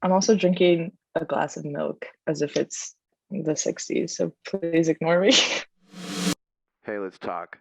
I'm also drinking a glass of milk as if it's the 60s, so please ignore me. Hey, let's talk.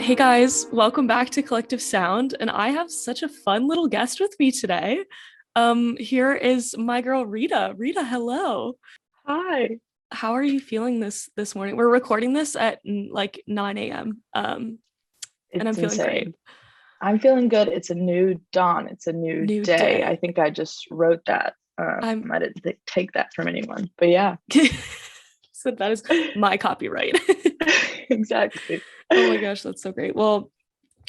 Hey guys, welcome back to Collective Sound, and I have such a fun little guest with me today. Here is my girl Rrita. Rrita, hello. Hi. How are you feeling this morning? We're recording this at like 9 a.m. And I'm It's feeling great. insane. I'm feeling good. It's a new dawn. It's a new New day. day. I think I just wrote that. I'm I didn't take that from anyone, but yeah, so that is my copyright. exactly. Oh my gosh, that's so great. Well,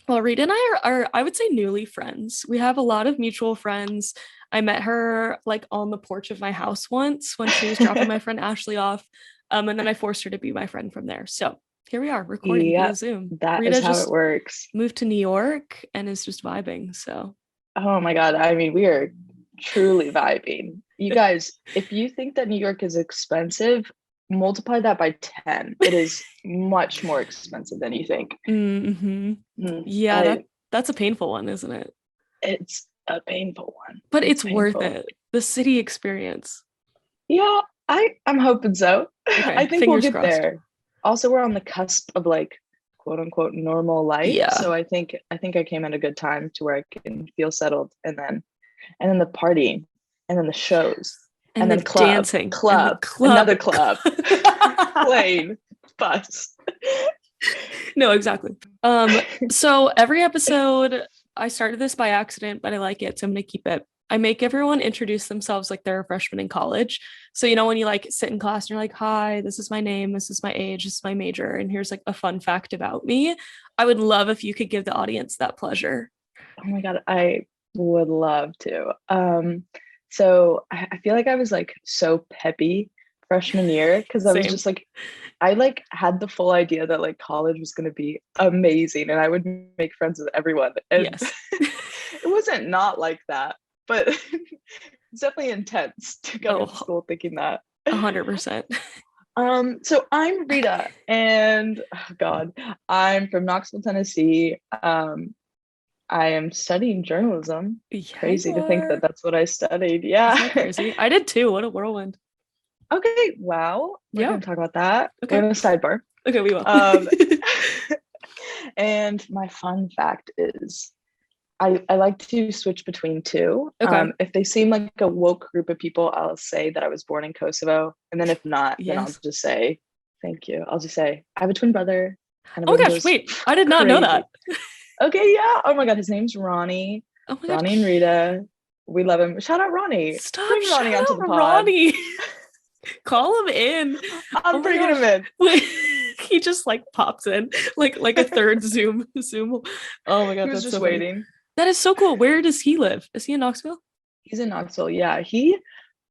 Rita and I are I would say newly friends. We have a lot of mutual friends. I met her like on the porch of my house once when she was dropping my friend Ashley off. And then I forced her to be my friend from there. So here we are recording Yeah, via Zoom. that is Rita how it just works. moved to New York and is just vibing. So Oh my God. I mean, we are truly vibing. You guys, if you think that New York is expensive, multiply that by 10. It is much more expensive than you think. mhm. Mm, Yeah, I, that's a painful one, isn't it? it's a painful one. But It's it's worth painful. it. The city experience. Yeah, I'm hoping so. I Okay, think we'll fingers get crossed. there. Also, we're on the cusp of like quote unquote normal life. Yeah. So I think I came at a good time to where I can feel settled and then the party and then the shows And and the then dancing and the another club. club, plane, bus. No, exactly. So every episode, I started this by accident, but I like it, so I'm gonna keep it. I make everyone introduce themselves like they're a freshman in college. So when you like sit in class and you're like, "Hi, this is my name, this is my age, this is my major, and here's like a fun fact about me." I would love if you could give the audience that pleasure. Oh my God, I would love to. So I feel like I was like so peppy freshman year because I was Same. just like, I like had the full idea that like college was going to be amazing and I would make friends with everyone. And Yes. it wasn't not like that, but it's definitely intense to go into Oh, school thinking that. 100%. So I'm Rita, and oh God, I'm from Knoxville, Tennessee. I am studying journalism. Yeah, Crazy you to think that are. that's what I studied. Isn't Yeah. that crazy? I did too. What a whirlwind. Okay. Wow. We're Yeah. going to talk about that. We're Okay. going to sidebar. Okay, we will. Um, and my fun fact is I like to switch between two. Okay. If they seem like a woke group of people, I'll say that I was born in Kosovo. And then if not, then I'll Yes. just say, thank you. I'll just say, I have a twin brother. And Oh my everyone gosh, goes, wait. I did not know that. crazy. Okay, yeah. Oh my God, his name's Ronnie. Oh my god. Ronnie and Rita. We love him. Shout out Ronnie. Stop. Bring Shout Ronnie onto the out pod. Ronnie. Call him in. Oh I'm my bringing gosh. him in. He just like pops in like a third Zoom. Oh my He god, was that's just so funny. waiting. That is so cool. Where does he live? Is he in Knoxville? He's in Knoxville. Yeah, he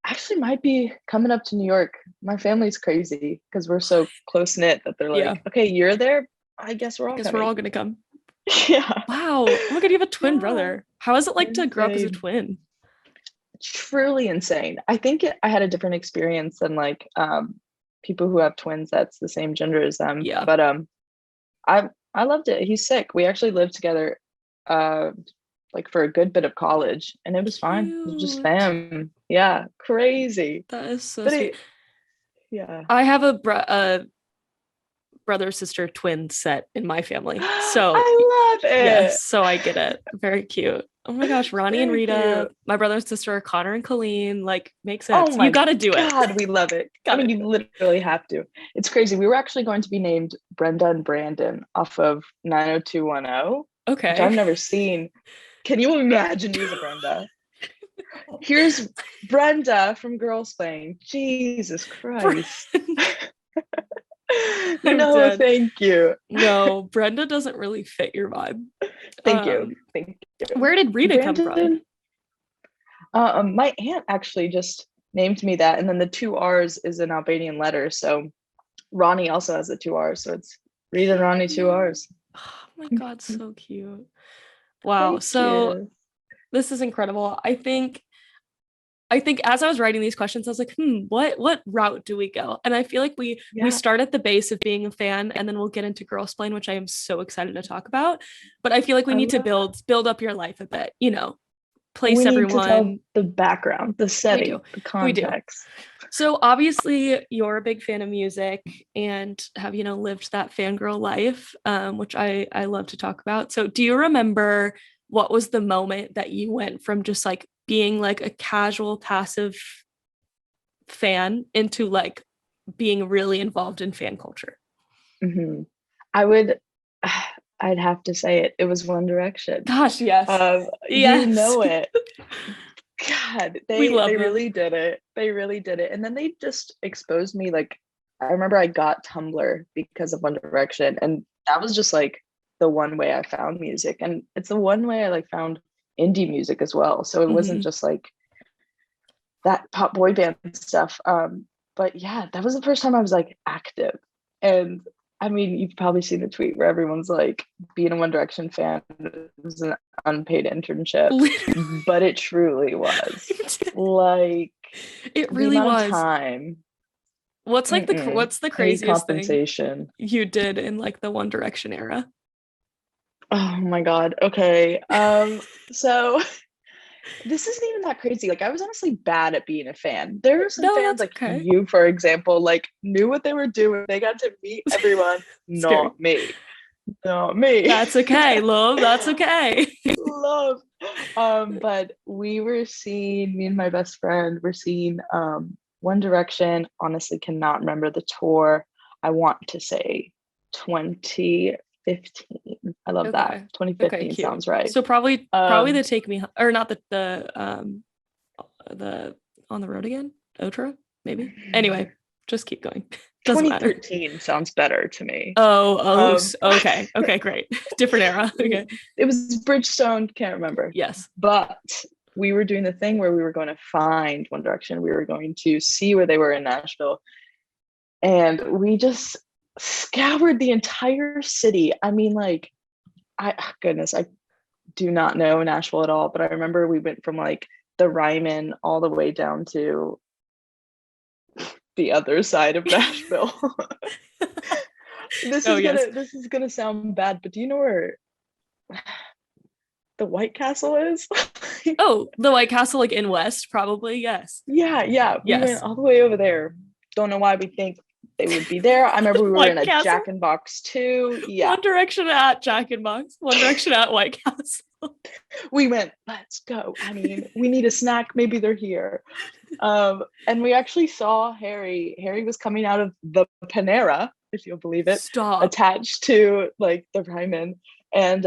actually might be coming up to New York. My family's crazy because we're so close knit that they're Yeah. like, okay, you're there. I guess we're I all guess we're coming. all gonna come. Yeah. Wow. Oh my god, you have a twin Yeah. brother. How is it like to grow up as a Insane. twin? Truly insane. I think I had a different experience than like people who have twins that's the same gender as them. Yeah. But I loved it. He's sick. We actually lived together uh like for a good bit of college and it was fine. It was just Cute. fam. Yeah, crazy. That is so But sweet. it yeah. I have a brother sister twin set in my family. So I love it. yes, so I get it. Very cute. Oh my gosh, Ronnie and Very Rita, cute. my brother and sister are Connor and Colleen. Like, makes Oh sense. You my got to do it. God, we love it. I Got mean, it. you literally have to. It's crazy. We were actually going to be named Brenda and Brandon off of 90210, which I've Okay. never seen. Can you imagine me as a Brenda? Here's Brenda from Girl Splain. Jesus Christ. I'm No, dead. thank you. No, Brenda doesn't really fit your vibe. Thank you. Um, Thank you. where did Rita come from? Brandon, my aunt actually just named me that, and then the two R's is an Albanian letter. So Ronnie also has the 2 R's, so it's Rrita and Ronnie 2 R's. Oh my god, so cute. Wow. Thank So you. this is incredible. I think as I was writing these questions, I was like, what route do we go? And I feel like we Yeah. start at the base of being a fan, and then we'll get into girl splain, which I am so excited to talk about. But I feel like we need to build up your life a bit, place We need to tell everyone. the background, the setting, the We do. context. So obviously you're a big fan of music and have, lived that fangirl life, which I love to talk about. So do you remember what was the moment that you went from just like being like a casual, passive fan into like being really involved in fan culture? Mm-hmm. I'd have to say it. It was One Direction. Gosh, yes. You know it. God, We they love them. really did it. They really did it. And then they just exposed me. Like, I remember I got Tumblr because of One Direction, and that was just like the one way I found music, and it's the one way I like found indie music as well. So it wasn't just like that pop boy band stuff. But yeah, that was the first time I was like active. And I mean, you've probably seen the tweet where everyone's like, being a One Direction fan is an unpaid internship. But it truly was. Like, it really was. Time. What's like what's the craziest thing you did in like the One Direction era? Oh my god. Okay. So this isn't even that crazy. Like, I was honestly bad at being a fan. There were some fans like you, for example, like knew what they were doing. They got to meet everyone. Not me. That's okay, love. That's okay. Love. But we were seeing, me and my best friend were seeing One Direction. Honestly, cannot remember the tour. I want to say 2015. I love that. 2015 sounds right. So probably the Take Me, or not the On the Road Again outro, maybe. Anyway, just keep going. Doesn't 2013 matter. Sounds better to me. Okay, great. Different era. Okay. It was Bridgestone, can't remember. Yes. But we were doing the thing where we were going to find One Direction. We were going to see where they were in Nashville. And we just scoured the entire city. I mean, like, I do not know Nashville at all, but I remember we went from like the Ryman all the way down to the other side of Nashville. This is gonna sound bad, but do you know where the White Castle is? Oh, the White Castle, like in West, probably. Yes. Yeah. We went all the way over there. Don't know why we think they would be there. I remember we were in a Jack in Box too. Yeah. One Direction at Jack in Box. One Direction at White Castle. We went, let's go. I mean, we need a snack. Maybe they're here. And we actually saw Harry. Harry was coming out of the Panera, if you'll believe it. Stop. Attached to like the Ryman. And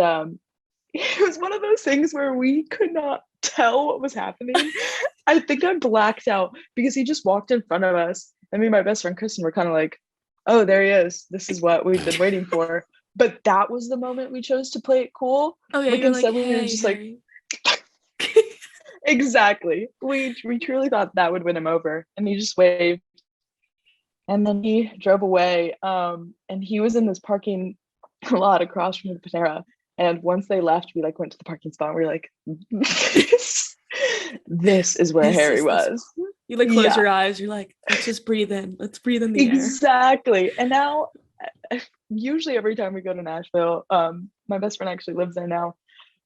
it was one of those things where we could not tell what was happening. I think I blacked out because he just walked in front of us. And me and my best friend Kristen were kind of like, oh, there he is. This is what we've been waiting for. But that was the moment we chose to play it cool. Oh yeah, like, instead we were just Harry. like, exactly. We truly thought that would win him over. And he just waved. And then he drove away. And he was in this parking lot across from the Panera. And once they left, we like went to the parking spot and we were like, this is where Harry was. You like close your eyes, you're like, let's just breathe in. Let's breathe in the air. Exactly. And now usually every time we go to Nashville, my best friend actually lives there now.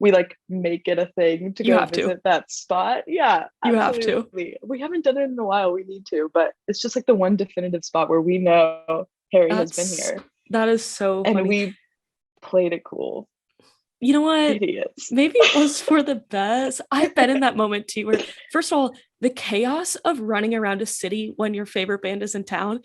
We like make it a thing to go visit that spot. Yeah. You absolutely. have to. We haven't done it in a while. We need to, but it's just like the one definitive spot where we know Harry has been here. That is so funny. And we played it cool. You know what? Idiots. Maybe it was for the best. I've been in that moment too, where first of all, the chaos of running around a city when your favorite band is in town,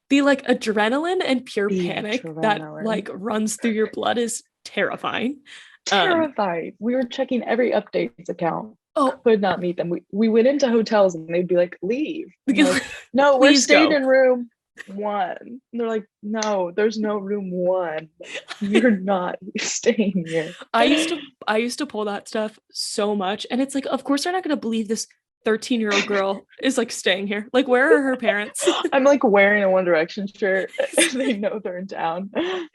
the like adrenaline and pure panic that like runs through your blood is terrifying. Terrifying. We were checking every updates account. Could not meet them. We went into hotels and they'd be like, leave. Like, no, we're staying in room 1. And they're like, no, there's no room 1. You're not staying here. I used to pull that stuff so much, and it's like, of course they're not going to believe this 13-year-old girl is like staying here. Like, where are her parents? I'm like wearing a One Direction shirt. They know they're in town. I'm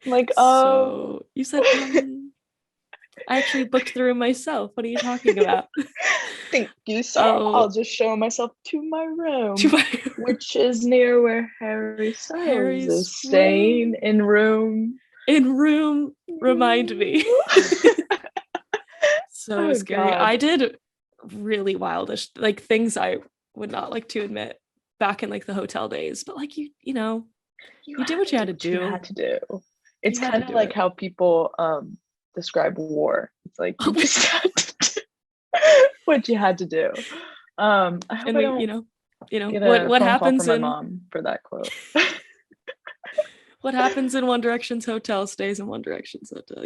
like, So you said, I actually booked the room myself. What are you talking about? thank you, sir. Oh. I'll just show myself to my room, To my which is near where Harry Styles Harry's is staying in room. Remind me. So Oh, scary. God. I did really wildish, like things I would not like to admit back in like the hotel days, but like you did what you had to do. You had to do. It's You had kind to of do like it. how people describe war. It's like you just had to do what you had to do. I hope And I we, don't get a what phone call happens from my in mom for that quote. what happens in One Direction's hotel stays in One Direction's hotel,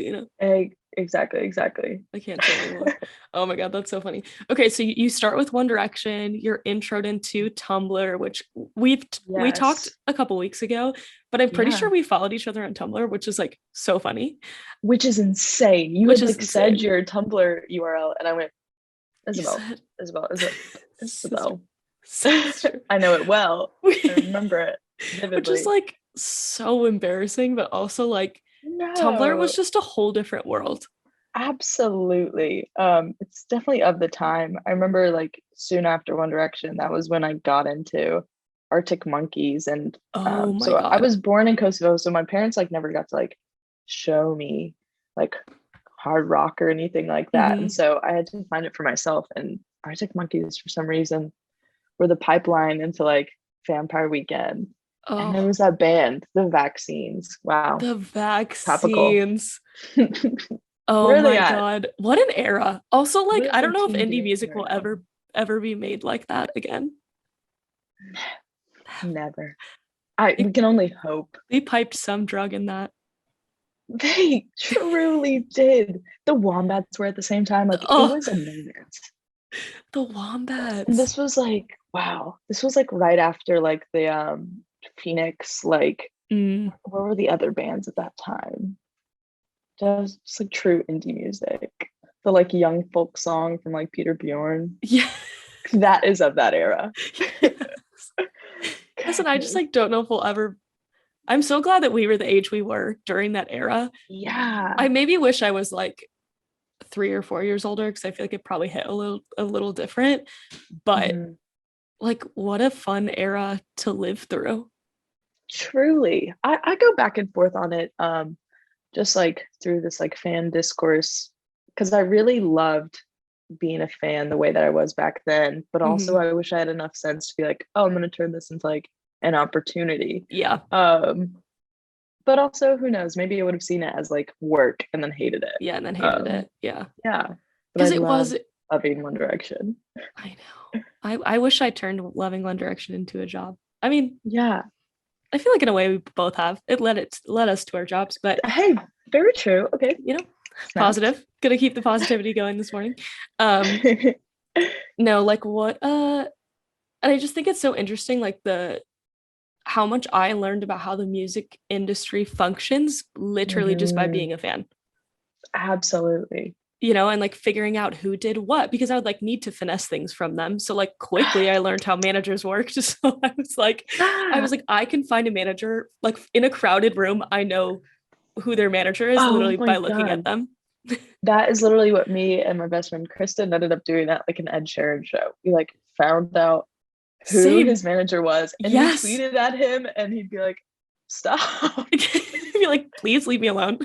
Exactly. I can't say anymore. Oh my God, that's so funny. Okay, so you start with One Direction, you're introed into Tumblr, which we talked Yes. a couple weeks ago, but I'm pretty Yeah. sure we followed each other on Tumblr, which is like so funny. Which is insane. You Which had is like said insane. your Tumblr URL, and I went, You Isabel, said, Isabel. sister. I know it well. I remember it vividly. Which is like so embarrassing, but also like Tumblr was No, just a whole different world. absolutely. It's definitely of the time. I remember like soon after One Direction, that was when I got into Arctic Monkeys, and Oh my so I God. was born in Kosovo, so my parents like never got to like show me like hard rock or anything like that, and Mhm. so I had to find it for myself. And Arctic Monkeys, for some reason, were the pipeline into like Vampire Weekend, and there Oh, was that band, The Vaccines. Wow, the topical. vaccines. Oh Where are they my at? God. What an era. Also, What like, are I their don't know if team indie doing music right will now? ever be made like that again. Never. They, We can only hope. they piped some drug in that. They truly did. The Wombats were at the same time. Like it Oh, was a moment. the And wombats. this was like, wow. This was like right after like the Phoenix, like Mm, what were the other bands at that time? Just like true indie music. The like young folk song from like Peter Bjorn. yeah. That is of that era. Yes. Yes, and I just like don't know if we'll ever. I'm so glad that we were the age we were during that era. Yeah. I maybe wish I was like 3 or 4 years older because I feel like it probably hit a little different. But Mhm. like, what a fun era to live through. Truly. I go back and forth on it. Just like through this like fan discourse, because I really loved being a fan the way that I was back then, but also Mhm. I wish I had enough sense to be like, oh, I'm going to turn this into like an opportunity. Yeah, But also who knows, maybe I would have seen it as like work and then hated it. yeah, and then hated um it. Yeah, yeah, but I because it love was. loving One Direction. I know. I wish I turned loving One Direction into a job. I mean, Yeah. I feel like in a way we both have. It led us to our jobs, but Hey, very true. Okay. you know, Snaps. positive. Gonna keep the positivity going this morning. No, like what and I just think it's so interesting, like the how much I learned about how the music industry functions literally just by Mhm. being a fan. Absolutely. And like figuring out who did what because I would like need to finesse things from them. So like quickly I learned how managers worked. So I was like, I can find a manager like in a crowded room. I know who their manager is Oh literally my by looking at God. them. That is literally what me and my best friend Kristen ended up doing at like an Ed Sheeran show. We like found out who Same. his manager was, and we Yes. tweeted at him, and he'd be like, "Stop! Be like, please leave me alone.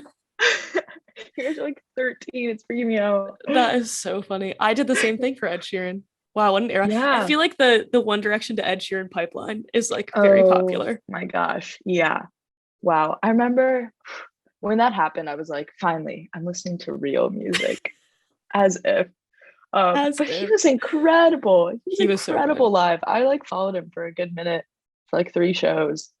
You guys are like 13. It's freaking me out." That is so funny. I did the same thing for Ed Sheeran. Wow, what an era. I Yeah. feel like the One Direction to Ed Sheeran pipeline is like very Oh popular. my gosh. Yeah. Wow. I remember when that happened, I was like, finally, I'm listening to real music. As if. As But he if was incredible. He was he was so good. incredible live. I like followed him for a good minute for like 3 shows.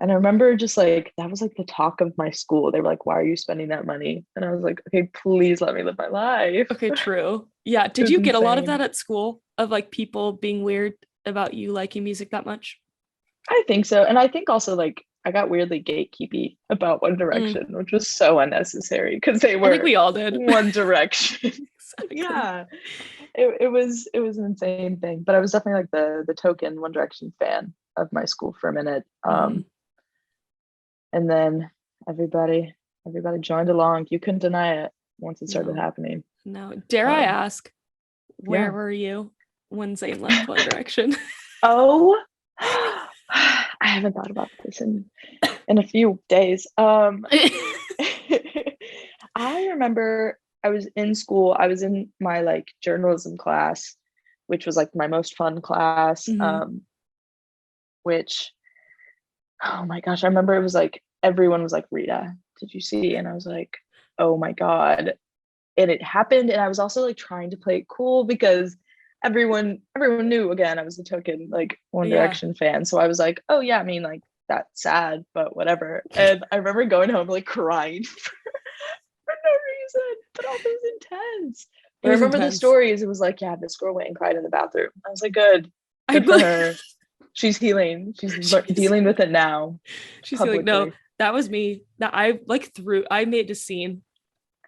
And I remember just like that was like the talk of my school. They were like, "Why are you spending that money?" And I was like, "Okay, please let me live my life." Okay, true. Yeah. It Did was you get a lot of that insane. at school of like people being weird about you liking music that much? I think so. And I think also like I got weirdly gatekeepy about One Mm, Direction, which was so unnecessary because they I think were we all did. One Direction. Yeah, it was an insane thing, but I was definitely like the token One Direction fan of my school for a minute. Mhm. And then everybody everybody joined along. You couldn't deny it once it started No, happening. no. Dare I Um, ask, where yeah. were you when Zayn left One Direction? Oh, I haven't thought about this in a few days. I remember I was in school. I was in my like journalism class, which was like my most fun class. Mhm. Which, oh my gosh, I remember it was like everyone was like, Rrita, did you see? And I was like, oh my God. And it happened. And I was also like trying to play it cool because everyone knew, again, I was the token like One Yeah. Direction fan. So I was like, oh yeah, I mean, like that's sad, but whatever. And I remember going home like crying for no reason, but also it was intense. It But I was remember the intense. stories. It was like, yeah, this girl went and cried in the bathroom. I was like, I good for her. She's healing. She's she's dealing with it now she's like, no, publicly. that was me. That I made a scene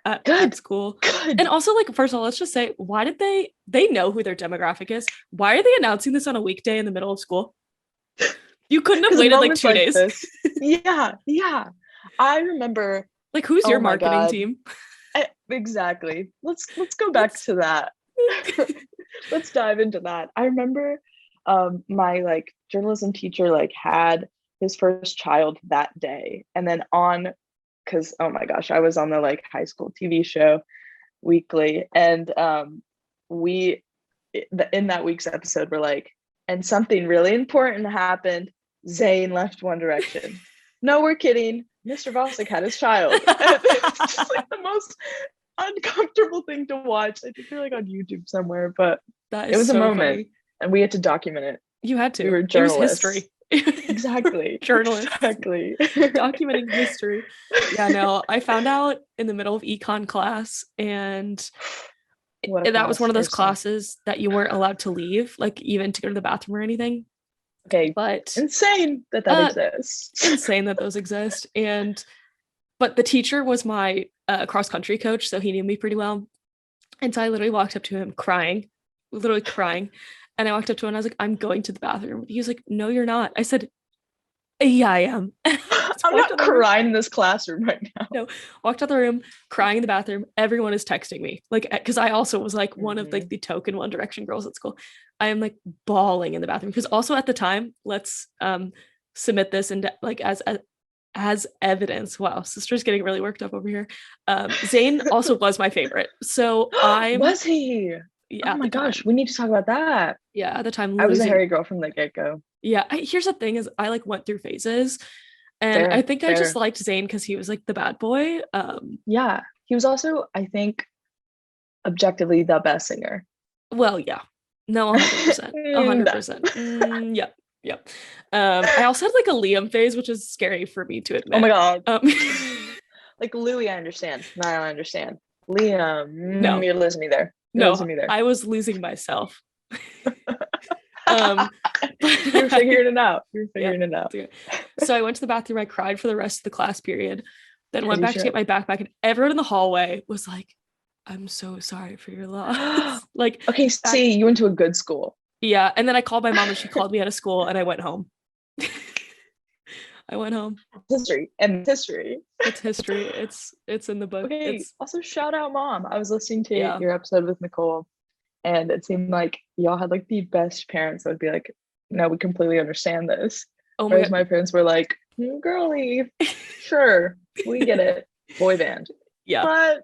at Good, school. And good. also, like, first of all, let's just say, why did they know who their demographic is? Why are they announcing this on a weekday in the middle of school? You couldn't have Because waited like moments 2 like days. this, yeah, yeah. I remember. Like, who's Oh your my marketing God. team? Exactly. Let's go back Let's to that. Let's dive into that. I remember my like journalism teacher like had his first child that day. And then on, because oh my gosh, I was on the like high school TV show weekly. And we in that week's episode we're like, and something really important happened. Zayn left One Direction. No, we're kidding. Mr. Vosick had his child. And it's just like the most uncomfortable thing to watch. I think they're like on YouTube somewhere, but That it is was a so moment funny. and we had to document it. You had We to. were It was journalists. history. Exactly. Journalists Exactly. documenting history. Yeah, no, I found out in the middle of econ class, and What a that was class, one of those Ursa. classes that you weren't allowed to leave, like even to go to the bathroom or anything. Okay, But insane that exists. insane that those exist. But the teacher was my cross country coach, so he knew me pretty well. And so I literally walked up to him crying, literally crying. And I walked up to him and I was like, I'm going to the bathroom. He was like, no, you're not. I said, yeah, I am. I'm not crying in this classroom right now. No, walked out the room, crying in the bathroom. Everyone is texting me, like, because I also was like one of like the token One Direction girls at school. I am like bawling in the bathroom because also at the time, let's submit this into like as evidence. Wow, sister's getting really worked up over here. Zayn also was my favorite, so Was he? yeah, Oh at my the time, gosh, we need to talk about that. yeah, at the time I was a losing. Harry girl from the get-go. Yeah, here's the thing: is I like went through phases, and I Fair, think I just fair. liked Zayn because he was like the bad boy. Yeah, he was also, I think, objectively the best singer. Well, yeah. No, 100%. 100%. Yep. Yep. I also had like a Liam phase, which is scary for me to Oh my admit. God. Um, Like Louis, I understand. Niall, I understand. Liam, no, you're losing me there. You're losing no, me there. I was losing myself. But You're figuring it out. You're yeah. figuring it out. So I went to the bathroom. I cried for the rest of the class period. Then As went you back to get should. my backpack, and everyone in the hallway was like, "I'm so sorry for your loss." Like, Okay, back, see, you went to a good school. yeah. And then I called my mom, and she called me out of school, and I went home. I went home. History and history. It's history. It's in the book. Okay, It's also shout out mom. I was listening to yeah. your episode with Nicole, and it seemed like y'all had like the best parents that would be like, no, we completely understand this. Oh my Whereas God. my parents were like, girly, sure, we get it. Boy band. Yeah.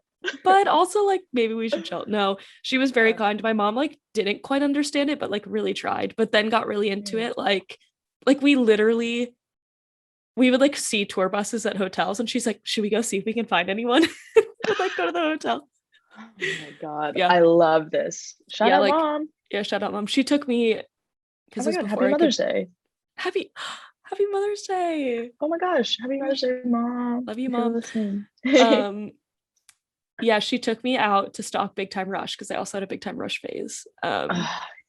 But Also like maybe we should chill. No, she was very yeah. kind. My mom like didn't quite understand it, but like really tried, but then got really into it. Like we would like see tour buses at hotels, and she's like, should we go see if we can find anyone? We'd like go to the hotel. Oh my God. Yeah. I love this. Shout out like, mom. Yeah, shout out mom. She took me Oh because my this God, before happy Mother's Day. Happy Mother's Day. Oh my gosh, happy Mother's Day, mom. Love you, If you're mom. listening. Yeah, she took me out to stalk Big Time Rush because I also had a Big Time Rush phase.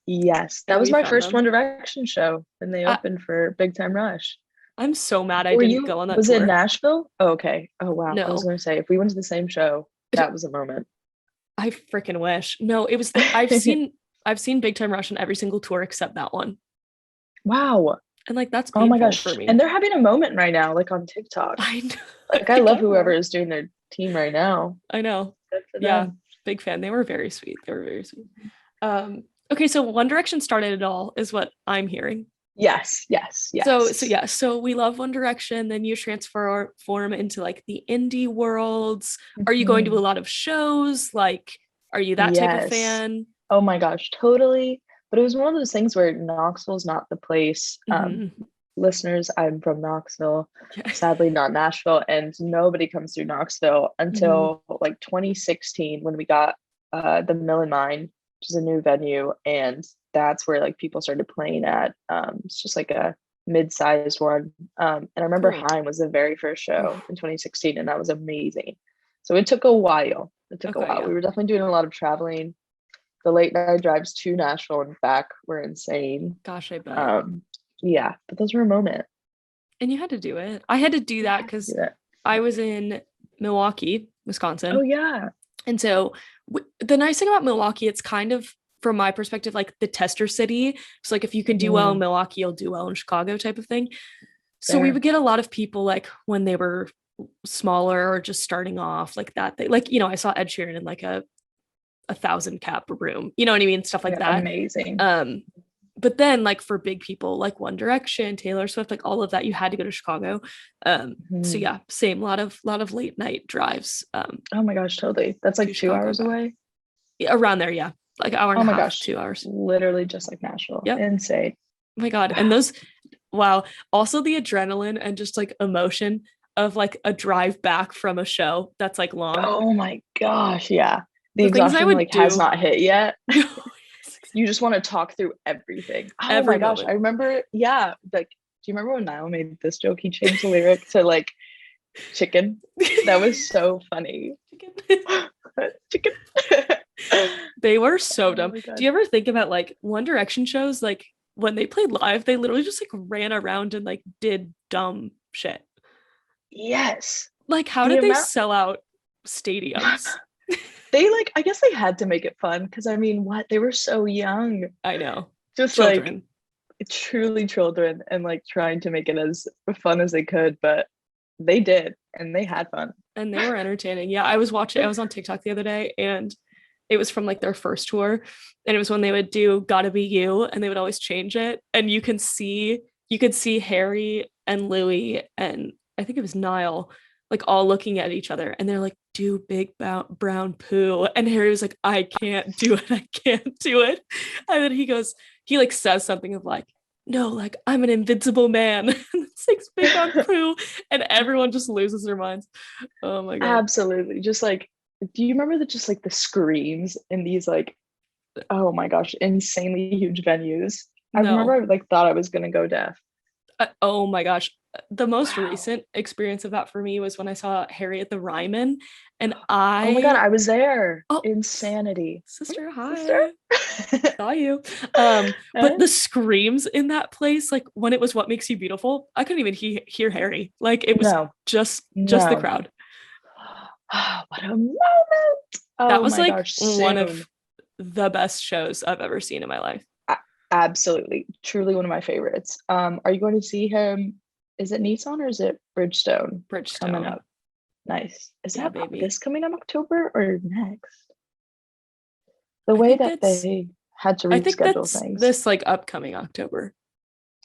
Yes, that And was we my found first them. One Direction show, and they opened for Big Time Rush. I'm so mad I didn't go on that Was tour. it Nashville? Oh, okay. Oh wow. I was No. gonna say if we went to the same show, that was a moment. I freaking wish. No, it was I've seen Big Time Rush on every single tour except that one. Wow. And like that's Oh my painful gosh. for me. And they're having a moment right now, like on TikTok. I know. Like I love whoever is doing their team right now. I know. Good for Yeah, them. big fan. They were very sweet. They were very sweet. Okay, so One Direction started it all, is what I'm hearing. Yes, yes, yes. So we love One Direction. Then you form into like the indie worlds. Are you going to a Mhm. lot of shows? Like, are you that type of Yes. fan? Oh my gosh, totally. But it was one of those things where Knoxville's not the place. Mhm. Listeners, I'm from Knoxville, Yeah. sadly not Nashville, and nobody comes through Knoxville until like 2016 when we got the Mill and Mine, which is a new venue, and that's where like people started playing at. It's just like a mid-sized one. And I remember Cool. Haim was the very first show Oof. in 2016, and that was amazing. So it took a while. It took a Okay, while. yeah. We were definitely doing a lot of traveling. The late night drives to Nashville and back were insane. Gosh, I bet. Yeah, but those were a moment. And you had to do it. I had to do that Yeah, because do that. I was in Milwaukee, Oh Wisconsin. yeah. And so the nice thing about Milwaukee, it's kind of, from my perspective, like the tester city. So like if you can do well in Milwaukee, you'll do well in Chicago type of thing. So we Fair. would get a lot of people like when they were smaller or just starting off like that. They like, I saw Ed Sheeran in like a 1,000 cap room. You know what I mean? Stuff like Yeah, that. amazing. But then like for big people like One Direction, Taylor Swift, like all of that, you had to go to Chicago. So yeah, same, lot of late night drives. Oh my gosh, totally. That's like 2 Chicago hours back. away. Yeah, around there, yeah. Like hour and Oh a my half, gosh, 2 hours. literally just like Nashville. Yep. Insane. Oh my God. Wow. And those, wow. Also the adrenaline and just like emotion of like a drive back from a show that's like long. Oh my gosh, yeah. The things I exhaustion would like do. has not hit yet. No. You just want to talk through everything. Oh Every my gosh, moment. I remember. Yeah, like, do you remember when Niall made this joke? He changed the lyric to like chicken. That was so funny. Chicken. They were so dumb. my God. Do you ever think about like One Direction shows? Like when they played live, they literally just like ran around and like did dumb shit. Yes. Like how did they sell out stadiums? They like, I guess they had to make it fun because I mean, what? They were so young. I know. Just Children. like truly children and like trying to make it as fun as they could, but they did and they had fun. And they were entertaining. Yeah, I was on TikTok the other day and it was from like their first tour. And it was when they would do Gotta Be You and they would always change it. And you could see Harry and Louis and I think it was Niall, like all looking at each other and they're like, do big brown poo. And Harry was like, I can't do it. I can't do it. And then he like says something of like, no, like I'm an invincible man. It's like big brown poo. And everyone just loses their minds. Oh my God. Absolutely. Just like, do you remember just like the screams in these like, oh my gosh, insanely huge venues? I remember I like thought I was gonna go deaf. Oh my gosh. The most recent experience of that for me was when I saw Harry at the Ryman and oh my God, I was there. Insanity. Sister, hi. Sister. Saw you. But the screams in that place, like when it was What Makes You Beautiful, I couldn't even hear Harry. Like it was just the crowd. What a moment. That was like one of the best shows I've ever seen in my life. Absolutely. Truly one of my favorites. Are you going to see him? Is it Nissan or is it Bridgestone? Coming up. Nice. Is that this coming up October or next? The way that they had to reschedule things. This like upcoming October.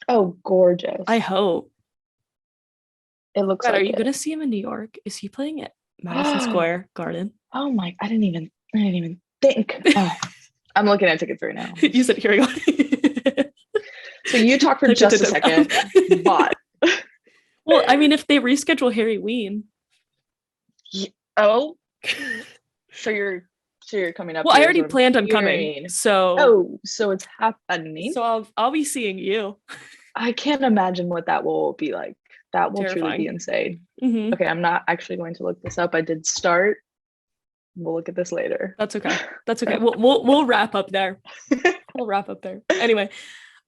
Oh, gorgeous. I hope. It looks like are you gonna see him in New York? Is he playing at Madison Square Garden? Oh my, I didn't even think. Oh, I'm looking at tickets right now. You said here we go. So you talk for just a second, but well, I mean, if they reschedule Harry Ween. Oh, so you're coming up. Well, I already planned on coming. So it's happening. So I'll be seeing you. I can't imagine what that will be like. That will truly be insane. Mm-hmm. Okay, I'm not actually going to look this up. I did start. We'll look at this later. That's okay. That's okay. We'll wrap up there. We'll wrap up there. Anyway,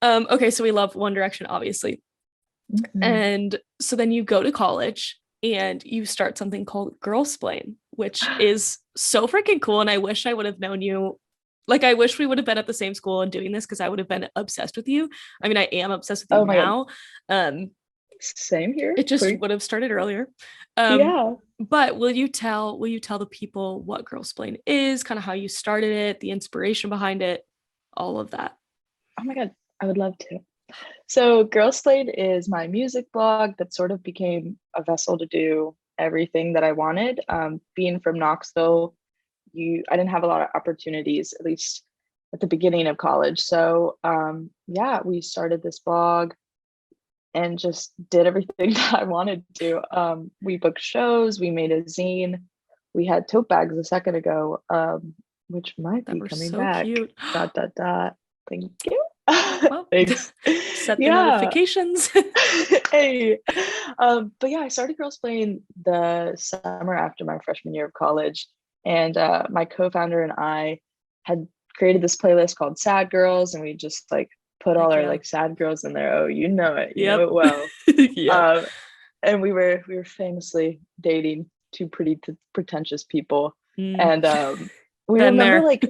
okay, so we love One Direction, obviously. Mm-hmm. And so then you go to college and you start something called Girl Splain, which is so freaking cool. And I wish I would have known you. Like, I wish we would have been at the same school and doing this because I would have been obsessed with you. I mean, I am obsessed with you Oh my God. now. Same here. It just Quick. would have started earlier. Yeah. But will you tell the people what Girl Splain is, kind of how you started it, the inspiration behind it, all of that? Oh my God. I would love to. So Girl Slade is my music blog that sort of became a vessel to do everything that I wanted. Being from Knoxville, I didn't have a lot of opportunities, at least at the beginning of college. So yeah, we started this blog and just did everything that I wanted to. We booked shows, we made a zine, we had tote bags a second ago, which might That be were coming so back. cute. Dot dot dot. Thank you. Well, Thanks. set the Yeah. notifications. Hey. But yeah, I started Girls Playing the summer after my freshman year of college. And my co-founder and I had created this playlist called Sad Girls, and we just like put all Heck our yeah. like sad girls in there. Oh, you know it. You know Yep. it well. Yep. And we were famously dating two pretty pretentious people. Mm. And we Been remember there. like,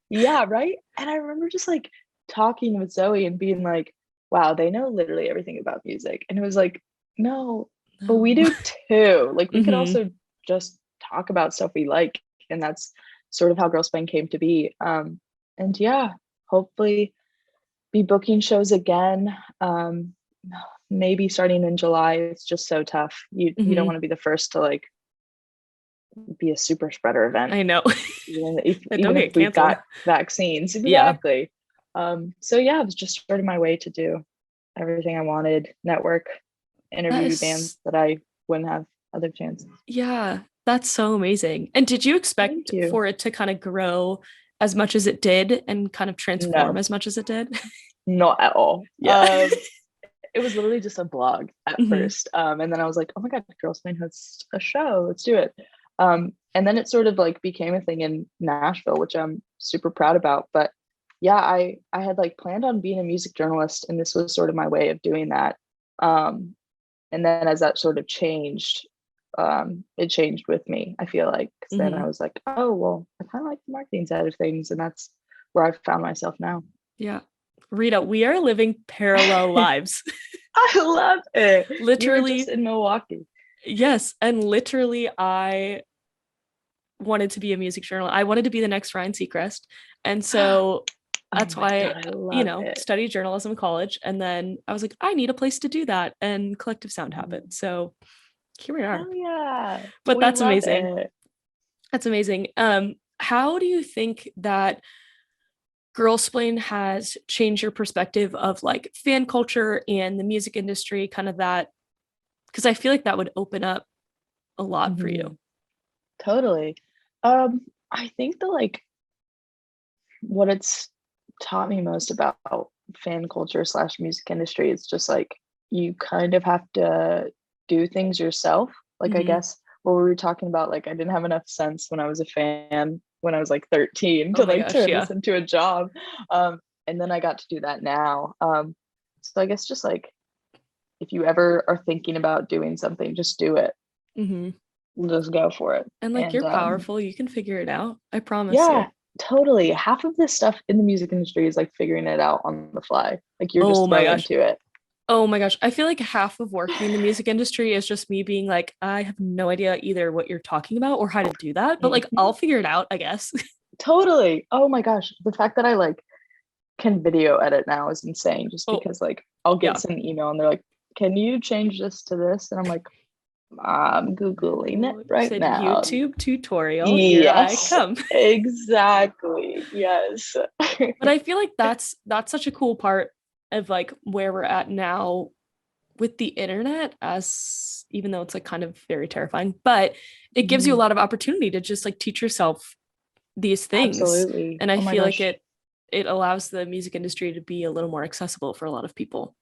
yeah, right. And I remember just like talking with Zoe and being like, wow, they know literally everything about music. And it was like, no, but we do too. Like we could Mhm. also just talk about stuff we like. And that's sort of how Girls Band came to be. And yeah, hopefully be booking shows again. Maybe starting in July. It's just so tough. You don't Mhm. want to be the first to like be a super spreader event. I know. Even Don't if get we've canceled. got vaccines. Yeah. Exactly. So yeah, it was just sort of my way to do everything I wanted, network, interview bands that I wouldn't have other chances. Yeah, that's so amazing. And did you expect Thank you. for it to kind of grow as much as it did and kind of transform No, as much as it did? not at all. Yeah. It was literally just a blog at Mhm. first. And then I was like, oh my God, Girls Band has a show. Let's do it. And then it sort of like became a thing in Nashville, which I'm super proud about. But yeah, I had like planned on being a music journalist, and this was sort of my way of doing that. And then as that sort of changed, it changed with me, I feel like. 'Cause then I Mhm. was like, oh, well, I kind of like the marketing side of things. And that's where I've found myself now. Yeah. Rrita, we are living parallel lives. I love it. You were Literally, just in Milwaukee. yes. And literally, I wanted to be a music journalist. I wanted to be the next Ryan Seacrest. And so that's Oh my why, God, I love it. studied journalism in college. And then I was like, I need a place to do that. And Collective Sound happened. So here we are. Hell yeah. But We that's love amazing. it. That's amazing. How do you think that Girlsplain has changed your perspective of like fan culture and the music industry, kind of that? Because I feel like that would open up a lot for you. Totally. I think the like what it's taught me most about fan culture slash music industry is just like you kind of have to do things yourself. Like I Mhm. guess what we were talking about, like I didn't have enough sense when I was a fan when I was like 13 Oh to my like gosh, turn yeah. this into a job. And then I got to do that now. So I guess just like if you ever are thinking about doing something, just do it. Mhm. Just go for it. And like And you're powerful, you can figure it out. I promise you. yeah, totally. Half of this stuff in the music industry is like figuring it out on the fly. Like you're Oh just my thrown gosh. into it. Oh my gosh. I feel like half of working in the music industry is just me being like, I have no idea either what you're talking about or how to do that, but like Mhm. I'll figure it out, I guess. Totally. Oh my gosh. The fact that I like can video edit now is insane just Oh, because like I'll get yeah. some email and they're like, can you change this to this? And I'm like, I'm Googling it right Said now. YouTube tutorial. Here I Yes, come. exactly. Yes. But I feel like that's such a cool part of like where we're at now with the internet, as even though it's like kind of very terrifying, but it gives you a lot of opportunity to just like teach yourself these things. Absolutely. And I Oh my feel like gosh. it allows the music industry to be a little more accessible for a lot of people.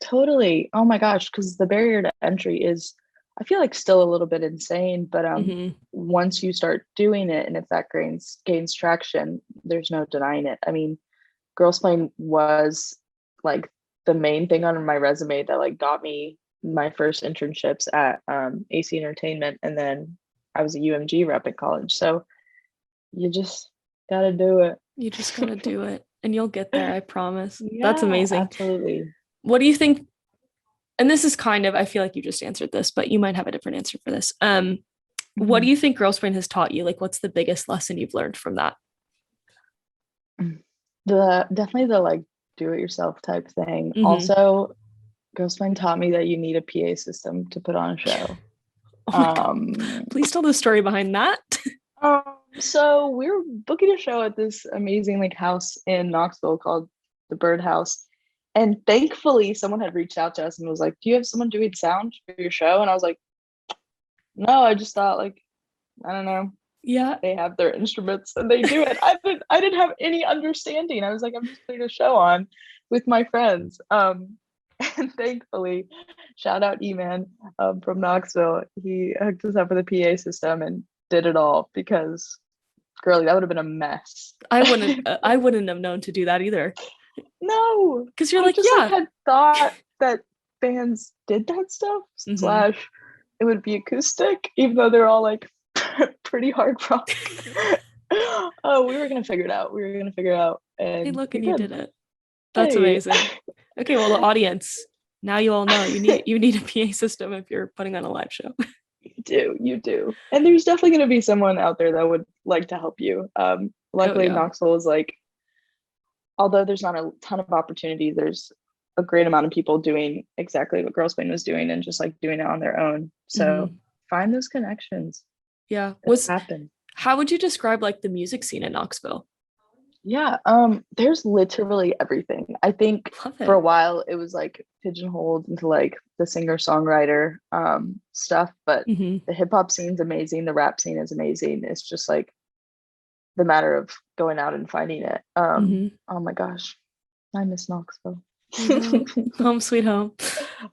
Totally. Oh my gosh, because the barrier to entry is, I feel like still a little bit insane, but Mhm. once you start doing it and if that gains traction, there's no denying it. I mean, Girls Plain was like the main thing on my resume that like got me my first internships at AC Entertainment, and then I was a UMG rep at college. So you just gotta do it. You just gotta do it and you'll get there, I promise. That's Yeah, amazing. absolutely. What do you think? And this is kind of, I feel like you just answered this, but you might have a different answer for this. What do you think Girl Splain has taught you? Like, what's the biggest lesson you've learned from that? Definitely the like do it yourself type thing. Mhm. Also, Girl Splain taught me that you need a PA system to put on a show. Oh my God. Please tell the story behind that. So we were booking a show at this amazing like house in Knoxville called the Bird House. And thankfully someone had reached out to us and was like, do you have someone doing sound for your show? And I was like, no, I just thought like, I don't know. Yeah. They have their instruments and they do it. I didn't have any understanding. I was like, I'm just putting a show on with my friends. And thankfully, shout out E-Man from Knoxville. He hooked us up with a PA system and did it all because, girly, that would have been a mess. I wouldn't have known to do that either. No, because you're like, just yeah, like, had thought that bands did that stuff. Mhm. / it would be acoustic, even though they're all like pretty hard rock. Oh, we were gonna figure it out. And Hey, look, we and you did it. That's Hey. amazing. Okay, well, the audience, now you all know you need a PA system if you're putting on a live show. You do. And there's definitely going to be someone out there that would like to help you. Luckily, yeah. Knoxville is like, although there's not a ton of opportunity, there's a great amount of people doing exactly what Girl Splain was doing and just like doing it on their own. So find those connections. Yeah. Happen. How would you describe like the music scene in Knoxville? Yeah, there's literally everything. I think for a while it was like pigeonholed into like the singer-songwriter stuff, but the hip hop scene's amazing, the rap scene is amazing. It's just like the matter of going out and finding it. Oh my gosh, I miss Knoxville. Home sweet home.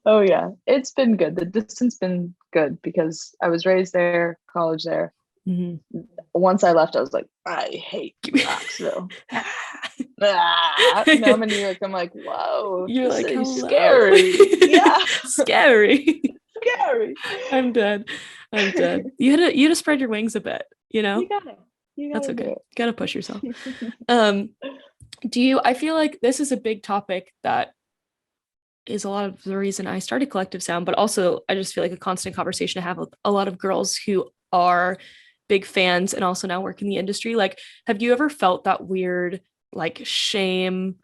Oh yeah, it's been good. The distance been good because I was raised there, college there. Once I left, I was like, I hate Knoxville. Now I'm in New York. I'm like, whoa, you're like, scary. Yeah, scary. I'm dead. You had to spread your wings a bit, you know. That's okay. You gotta push yourself. I feel like this is a big topic that is a lot of the reason I started Collective Sound, but also I just feel like a constant conversation to have with a lot of girls who are big fans and also now work in the industry. Like, have you ever felt that weird like shame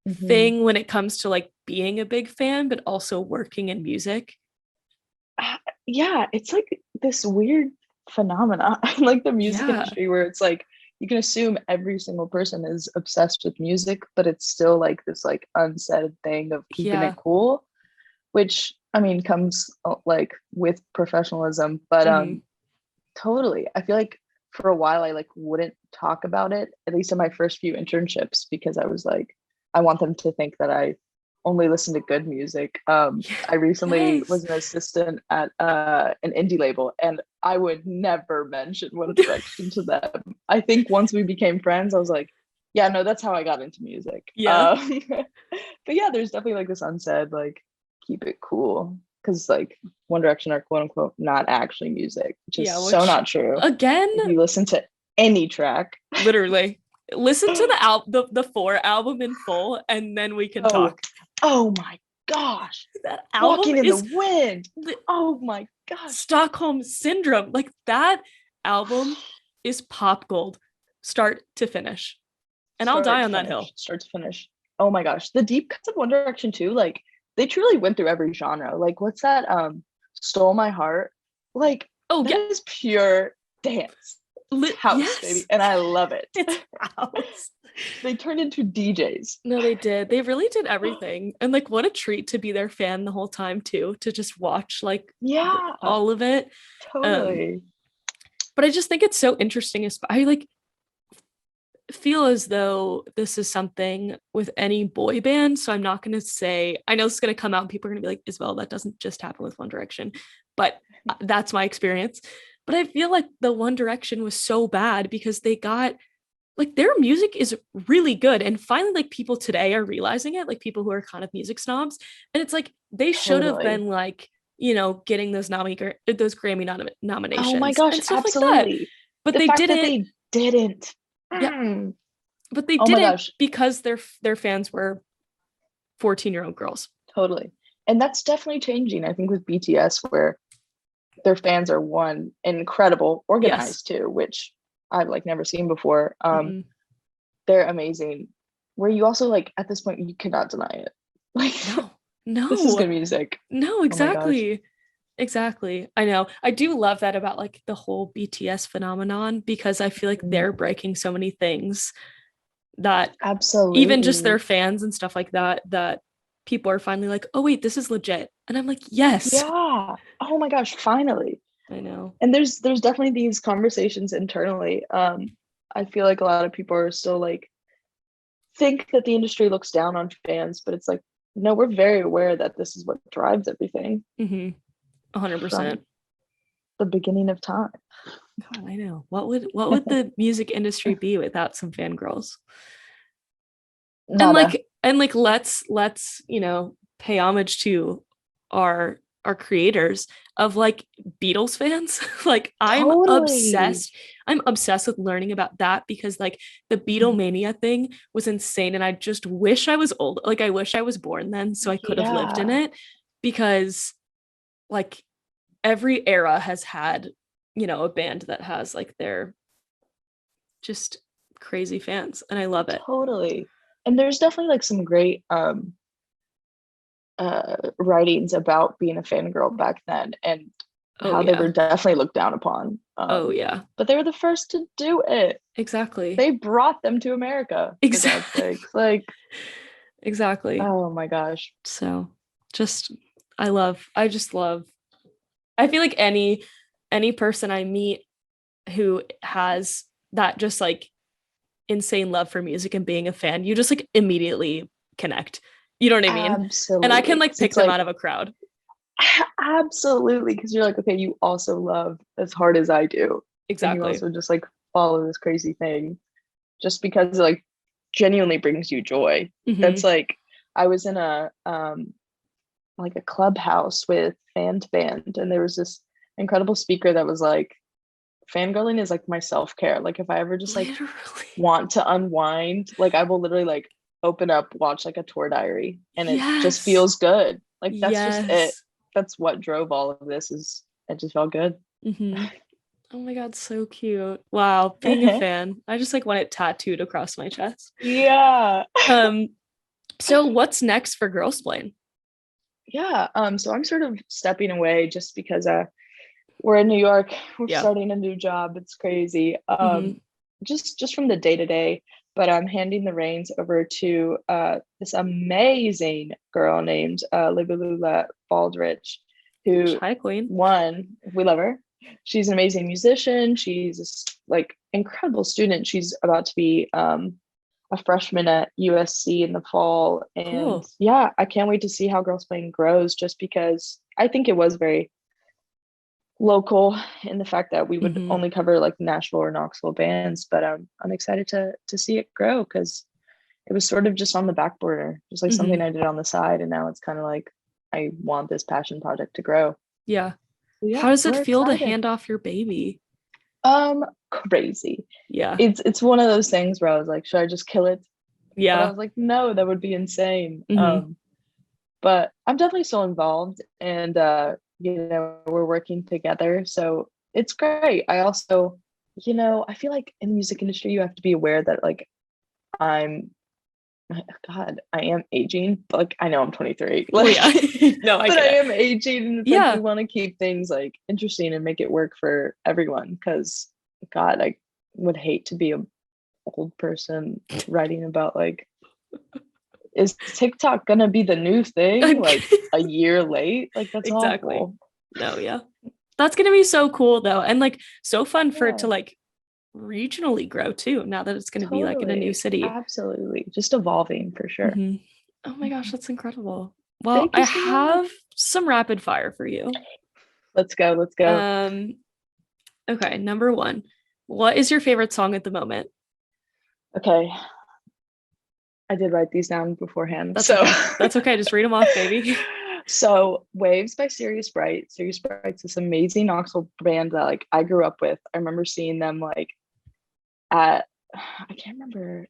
thing when it comes to like being a big fan but also working in music? Yeah, it's like this weird phenomena in like the music industry where it's like you can assume every single person is obsessed with music, but it's still like this like unsaid thing of keeping it cool, which I mean comes like with professionalism, but totally. I feel like for a while I like wouldn't talk about it, at least in my first few internships, because I was like, I want them to think that I only listen to good music. I recently was an assistant at an indie label and I would never mention One Direction to them. I think once we became friends, I was like, yeah, no, that's how I got into music. But yeah, there's definitely like this unsaid, like, keep it cool. Because like One Direction are quote unquote not actually music, which is so not true. Again, if you listen to any track, literally listen to the 4 album in full, and then we can talk. Oh my gosh, that album Walking in the Wind. Oh my gosh, Stockholm Syndrome. Like that album is pop gold, start to finish, and I'll die on that hill. Start to finish. Oh my gosh, the deep cuts of One Direction too. Like they truly went through every genre. Like what's that? Stole My Heart. Like that is pure dance. House, baby. And I love it. It's house. They turned into DJs. No, they did. They really did everything. And like what a treat to be their fan the whole time too, to just watch like all of it. Totally. But I just think it's so interesting. I like feel as though this is something with any boy band. So I'm not going to say, I know it's going to come out and people are going to be like, Isabel, that doesn't just happen with One Direction, but that's my experience. But I feel like the One Direction was so bad because they got like their music is really good. And finally, like people today are realizing it, like people who are kind of music snobs. And it's like, they should have been like getting those Grammy Oh my nominations gosh, and stuff like that. absolutely. But The they fact that didn't. they didn't. Yeah, Mm. but they Oh my didn't gosh, because their fans were 14-year-old girls. totally. And that's definitely changing, I think, with BTS, where their fans are one, incredible, Yes. organized too, which I've like never seen before. Mhm. They're amazing. Where you also like at this point you cannot deny it. Like No, this is no, good music. no, Oh my gosh. exactly. I know. I do love that about like the whole BTS phenomenon because I feel like Mm, they're breaking so many things that even just their absolutely. fans and stuff like that people are finally like, oh wait, this is legit. And I'm like, yes. Yeah. Oh my gosh, finally. I know. And there's definitely these conversations internally. I feel like a lot of people are still like think that the industry looks down on fans, but it's like, no, we're very aware that this is what drives everything Mm-hmm. from 100%. the beginning of time. God, I know. What would the music industry be without some fangirls? And Nada. like let's pay homage to our creators of like Beatles fans. Like Totally. I'm obsessed with learning about that because like the Mhm. Beatlemania thing was insane and I just wish I was old. Like I wish I was born then so I could have lived in Yeah. it because like every era has had a band that has like their just crazy fans and I love it. Totally. And there's definitely like some great writings about being a fangirl back then and Oh how they were yeah. definitely looked down upon. Oh yeah. But they were the first to do it. Exactly. They brought them to America, for God's Exactly. sakes. Like, Exactly. oh my gosh. So just I just love I feel like any person I meet who has that just like insane love for music and being a fan, you just like immediately connect. You know what I mean? And I can Absolutely. like 'Cause pick it's them like, out of a crowd. absolutely. Because you're like, okay, you also love as hard as I do. And you Exactly. also just like follow this crazy thing just because it, like genuinely brings you joy. That's Hmm. like, I was in a like a clubhouse with fan to band, and there was this incredible speaker that was like, fangirling is like my self-care. Like if I ever just like Literally. want to unwind, like I will literally like open up, watch like a tour diary, and it just Yes. feels good. Like that's just it. Yes. That's what drove all of this, is it just felt good. Hmm. Oh my god, so cute. Wow, being a fan. I just like want it tattooed across my chest. Yeah. Um, so what's next for Girl Splain? Yeah. So I'm sort of stepping away just because we're in New York. We're Yeah. starting a new job. It's crazy. Hmm. Just from the day to day. But I'm handing the reins over to this amazing girl named Libelula Baldrich, who Hi, Queen. we love her. She's an amazing musician. She's this, like incredible student. She's about to be a freshman at USC in the fall, and Cool. yeah, I can't wait to see how Girls Playing grows. Just because I think it was very local in the fact that we would Hmm. only cover like Nashville or Knoxville bands, but I'm excited to see it grow because it was sort of just on the back burner, just like something Hmm. I did on the side, and now it's kind of like I want this passion project to grow. Yeah. So yeah, How does it we're feel to excited. hand off your baby? Crazy. Yeah. It's one of those things where I was like, should I just kill it? But I Yeah. was like, no, that would be insane. Hmm. But I'm definitely still involved, and we're working together, so it's great. I also, I feel like in the music industry you have to be aware that like I'm God, I am aging, but like I know I'm 23, Well, like yeah. No, I but get I it. am aging, and it's like we Yeah. want to keep things like interesting and make it work for everyone. Because God, I would hate to be a old person writing about like, is TikTok gonna be the new thing like a year late? Like that's Exactly. awful. No, yeah. That's gonna be so cool though. And like so fun for it to Yeah, like regionally grow too, now that it's gonna be like in a new totally. city. Absolutely. Just evolving for sure. Hmm. Oh my gosh, Mhm. that's incredible. Well, Thank I you so much. have some rapid fire for you. Let's go. Let's go. Um, okay, number one. What is your favorite song at the moment? Okay. I did write these down beforehand. That's So okay. That's okay. Just read them off, baby. So Waves by Sirius Bright. Sirius Bright's this amazing Knoxville band that like I grew up with. I remember seeing them like at I can't remember.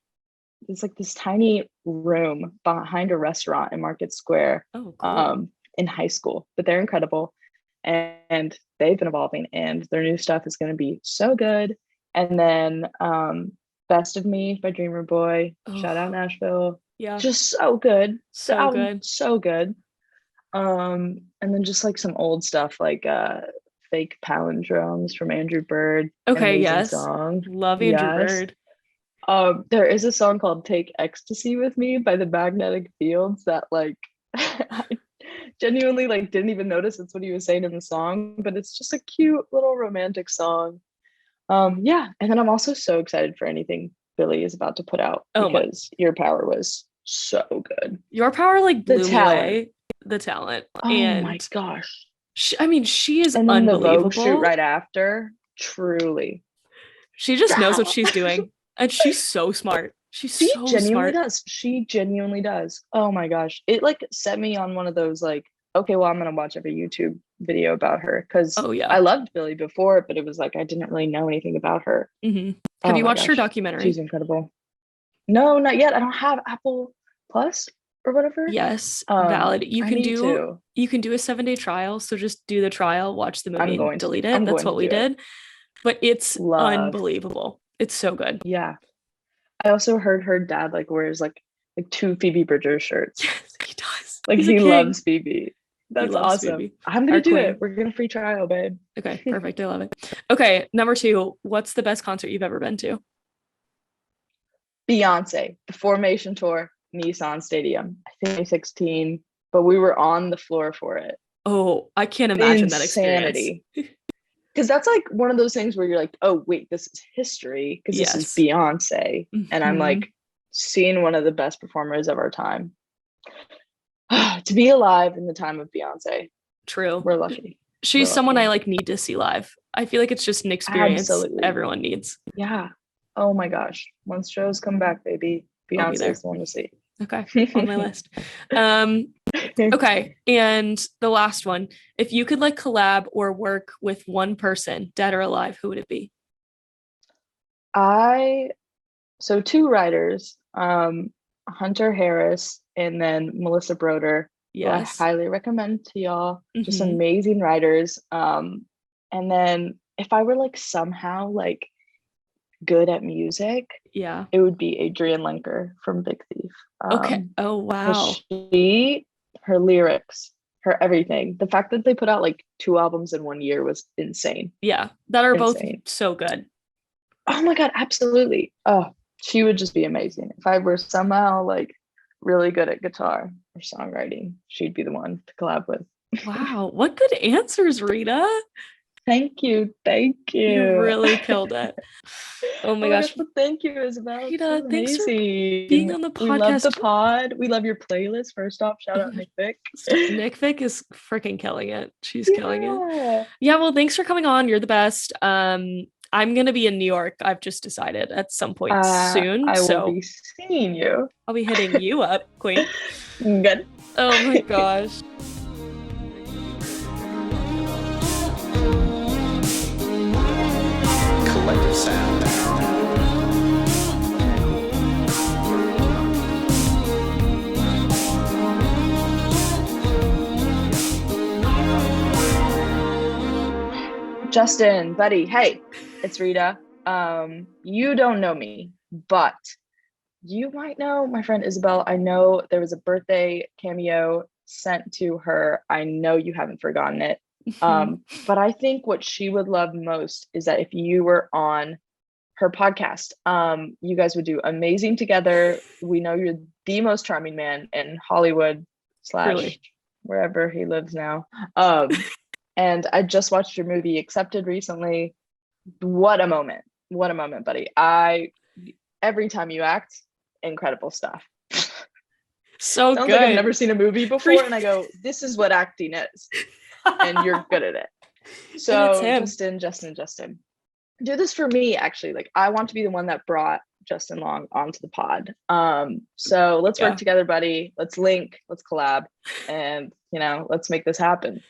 It's like this tiny room behind a restaurant in Market Square Oh, cool. in high school. But they're incredible. And they've been evolving and their new stuff is going to be so good. And then Best of Me by Dreamer Boy. Shout out Oh, Nashville. yeah. Just so good. The So album, good. so good. And then just like some old stuff like Fake Palindromes from Andrew Bird. Okay, Amazing yes. song. Love Andrew Yes. Bird. There is a song called Take Ecstasy with Me by the Magnetic Fields that like I genuinely like didn't even notice that's what he was saying in the song, but it's just a cute little romantic song. Yeah, and then I'm also so excited for anything Billy is about to put out Oh my, because Your Power was so good. Your Power like The blew me talent. away. The talent. Oh my And gosh. I mean, she is And then the Vogue shoot unbelievable. right after, truly. She just knows what she's doing. And she's so smart. She's She so genuinely smart. does. She genuinely does. Oh my gosh. It like set me on one of those like, okay, well, I'm gonna watch every YouTube video about her because Oh yeah. I loved Billy before, but it was like I didn't really know anything about her. Hmm. Have Oh you my watched her gosh. She's documentary? incredible. No, not yet. I don't have Apple Plus or whatever. Yes, valid. I need to. You can do a 7-day trial. So just do the trial, watch the movie, I'm and going to. delete it. I'm That's going to what we do it. did. But it's Love. unbelievable. It's so good. Yeah. I also heard her dad like wears like two Phoebe Bridgers shirts. Yes, he does. Like He's a he king. loves Phoebe. He That's loves awesome. Phoebe. I'm gonna Our do queen. it. We're gonna free trial, babe. Okay, perfect. I love it. Okay, number 2. What's the best concert you've ever been to? Beyonce, the Formation Tour, Nissan Stadium. I think 2016, but we were on the floor for it. Oh, I can't imagine that experience. Insanity. Because that's like one of those things where you're like, oh wait, this is history because this is Yes. Beyonce, and I'm Mhm. like seeing one of the best performers of our time. To be alive in the time of Beyonce, True. we're lucky. She's We're someone I lucky. like need to see live. I feel like it's just an experience Absolutely. everyone needs. Yeah. Oh my gosh. Once shows come back, baby, I'll be Beyonce there. is the one to see. Okay, on my list. Okay, and the last one. If you could like collab or work with one person, dead or alive, who would it be? So 2 writers, Hunter Harris and then Melissa Broder, who I Yes. highly recommend to y'all. Just Mhm. amazing writers. And then if I were like somehow like good at music, Yeah. it would be Adrienne Lenker from Big Thief. Okay. Oh wow. Her lyrics, her everything. The fact that they put out like 2 albums in 1 year was insane. Yeah, that are both Insane. so good. Oh my God, absolutely. Oh, she would just be amazing. If I were somehow like really good at guitar or songwriting, she'd be the one to collab with. Wow, what good answers, Rita. Thank you. Thank you. You really killed it. Oh my gosh. Well, thank you, Isabel. Rita, thanks for Amazing. being on the podcast. We love the pod. We love your playlist. First off, shout out Nick Vick. Nick Vick is freaking killing it. She's killing it. Yeah, well, thanks for coming on. You're the best. I'm gonna be in New York. I've just decided at some point soon. I will So be seeing you. I'll be hitting you up, Queen. Good. Oh my gosh. Collective sound. Justin, buddy, hey, it's Rita. You don't know me, but you might know my friend Isabel. I know there was a birthday cameo sent to her. I know you haven't forgotten it. But I think what she would love most is that if you were on her podcast, you guys would do amazing together. We know you're the most charming man in Hollywood / Truly. wherever he lives now. And I just watched your movie Accepted recently. What a moment. What a moment, buddy. Every time you act, incredible stuff. So Sounds good. like I've never seen a movie before, and I go, this is what acting is. And you're good at it. So Justin, do this for me, actually. Like, I want to be the one that brought Justin Long onto the pod. So let's Yeah. work together, buddy. Let's link, let's collab, and let's make this happen.